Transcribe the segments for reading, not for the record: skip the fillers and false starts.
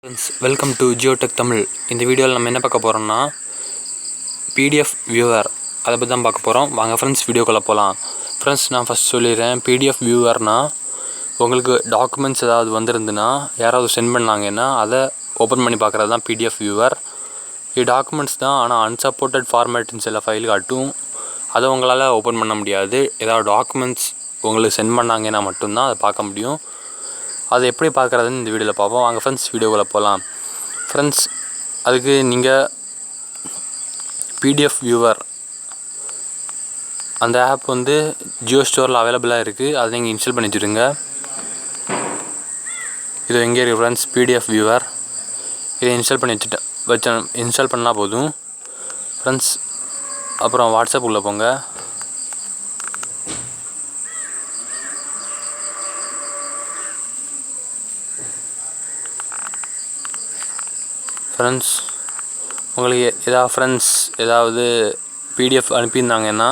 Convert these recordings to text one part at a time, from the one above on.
Friends, welcome to Geotech Tamil. இந்த வீடியோவில் நம்ம என்ன பார்க்க போகிறோம்னா PDF வியூவர் அதை பற்றி தான் பார்க்க போகிறோம். வாங்க ஃப்ரெண்ட்ஸ் வீடியோக்குள்ளே போகலாம். ஃப்ரெண்ட்ஸ் நான் ஃபஸ்ட் சொல்லிடுறேன், PDF வியூவர்னால் உங்களுக்கு டாக்குமெண்ட்ஸ் ஏதாவது வந்திருந்துன்னா யாராவது சென்ட் பண்ணாங்கன்னா அதை ஓப்பன் பண்ணி பார்க்குறது தான் PDF வியூவர். இது டாக்குமெண்ட்ஸ் தான், ஆனால் அன்சப்போர்ட்டட் ஃபார்மேட்னு சில ஃபைல் காட்டும், அதை உங்களால் ஓப்பன் பண்ண முடியாது. ஏதாவது டாக்குமெண்ட்ஸ் உங்களுக்கு சென்ட் பண்ணாங்கன்னா மட்டும்தான் அதை பார்க்க முடியும். அதை எப்படி பார்க்குறதுன்னு இந்த வீடியோவில் பார்ப்போம். வாங்க ஃப்ரெண்ட்ஸ் வீடியோக்குள்ளே போகலாம். ஃப்ரெண்ட்ஸ் அதுக்கு நீங்கள் PDF வியூவர் அந்த ஆப் வந்து ஜியோ ஸ்டோரில் அவைலபிளாக இருக்குது. அதை நீங்கள் இன்ஸ்டால் பண்ணி வச்சுருங்க. இது எங்கே இருக்குது ஃப்ரெண்ட்ஸ்? PDF viewer. இதை இன்ஸ்டால் பண்ணி இன்ஸ்டால் பண்ணால் போதும் ஃப்ரெண்ட்ஸ். அப்புறம் வாட்ஸ்அப் உள்ளே போங்க. ஃப்ரெண்ட்ஸ் உங்களுக்கு ஏதாவது PDF அனுப்பியிருந்தாங்கன்னா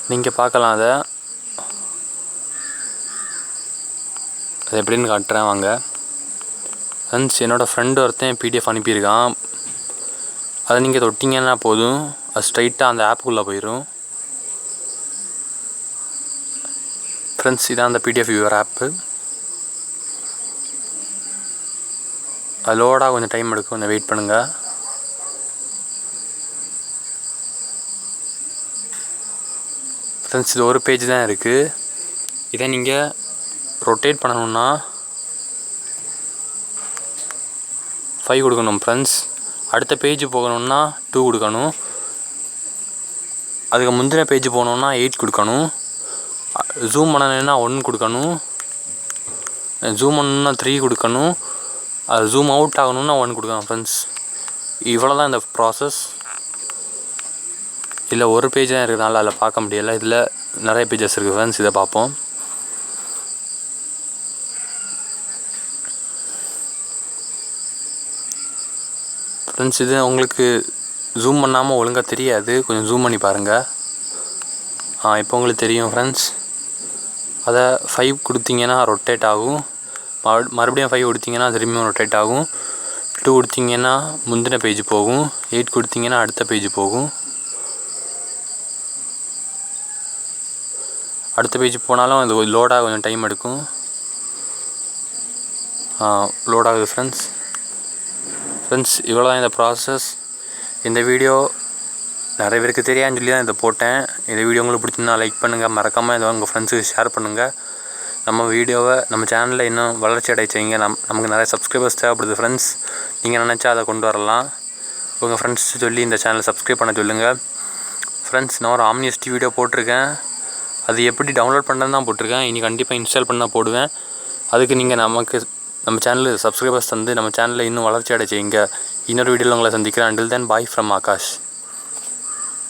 நீங்கள் பார்க்கலாம். அதை எப்படின்னு காட்டுறேன் வாங்க ஃப்ரெண்ட்ஸ். என்னோடய ஃப்ரெண்டு ஒருத்தன் PDF அனுப்பியிருக்கான். அதை நீங்கள் தொட்டிங்கன்னா போதும், அது ஸ்ட்ரைட்டாக அந்த ஆப்புக்குள்ளே போயிடும். ஃப்ரெண்ட்ஸ் இதான் அந்த PDF வியூவர் ஆப்பு. அது லோடாக கொஞ்சம் டைம் எடுக்கும், கொஞ்சம் வெயிட் பண்ணுங்கள். ஃப்ரெண்ட்ஸ் இது ஒரு பேஜ் தான் இருக்குது. இதை நீங்கள் ரொட்டேட் பண்ணணுன்னா 5 கொடுக்கணும் ஃப்ரெண்ட்ஸ். அடுத்த பேஜ் போகணுன்னா 2 கொடுக்கணும். அதுக்கு முந்தின பேஜ் போகணுன்னா 8 கொடுக்கணும். ஜூம் பண்ணணுன்னா 1 கொடுக்கணும். ஜூம் பண்ணணுன்னா 3 கொடுக்கணும். அது ஜூம் அவுட் ஆகணுன்னா 1 கொடுக்கலாம் ஃப்ரெண்ட்ஸ். இவ்வளோ தான் இந்த ப்ராசஸ். இதில் ஒரு பேஜ் தான் இருக்கிறதுனால அதில் பார்க்க முடியலை. இதில் நிறைய பேஜஸ் இருக்குது ஃப்ரெண்ட்ஸ். இதை பார்ப்போம். ஃப்ரெண்ட்ஸ் இது உங்களுக்கு ஜூம் பண்ணாமல் ஒழுங்காக தெரியாது, கொஞ்சம் ஜூம் பண்ணி பாருங்கள். இப்போ உங்களுக்கு தெரியும் ஃப்ரெண்ட்ஸ். அதை 5 கொடுத்தீங்கன்னா ரொட்டேட் ஆகும். மறுபடியும் 5 கொடுத்தீங்கன்னா திரும்பியும் ரொட்டேட் ஆகும். 2 கொடுத்தீங்கன்னா முந்தின பேஜ் போகும். 8 கொடுத்தீங்கன்னா அடுத்த பேஜ் போகும். அடுத்த பேஜ் போனாலும் அது லோடாக கொஞ்சம் டைம் எடுக்கும். லோட் ஆகுது ஃப்ரெண்ட்ஸ். இவ்வளோ தான் இந்த ப்ராசஸ். இந்த வீடியோ நிறைய பேருக்கு தெரியாதுன்னு சொல்லி தான் இதை போட்டேன். இந்த வீடியோ உங்களுக்கு பிடிச்சிருந்தா லைக் பண்ணுங்கள், மறக்காமல் இதை உங்கள் ஃப்ரெண்ட்ஸுக்கு ஷேர் பண்ணுங்கள். நம்ம வீடியோவை நம்ம சேனலில் இன்னும் வளர்ச்சி அடைய செய்யுங்க. நமக்கு நிறைய சப்ஸ்கிரைபர்ஸ் தேவைப்படுது ஃப்ரெண்ட்ஸ். நீங்கள் நினச்சா அதை கொண்டு வரலாம். உங்கள் ஃப்ரெண்ட்ஸ் சொல்லி இந்த சேனலை சப்ஸ்கிரைப் பண்ண சொல்லுங்கள் ஃப்ரெண்ட்ஸ். நான் ஒரு Omni SD வீடியோ போட்டிருக்கேன். அது எப்படி டவுன்லோட் பண்ணுறதுன்னு தான் போட்டிருக்கேன். இனி கண்டிப்பாக இன்ஸ்டால் பண்ணால் போடுவேன். அதுக்கு நீங்கள் நம்ம சேனலில் சப்ஸ்கிரைபர்ஸ் தந்து நம்ம சேனலில் இன்னும் வளர்ச்சி அடைய செய்யுங்க. இன்னொரு வீடியோவில் உங்களை சந்திக்கிறேன். Until then, bye from Akash.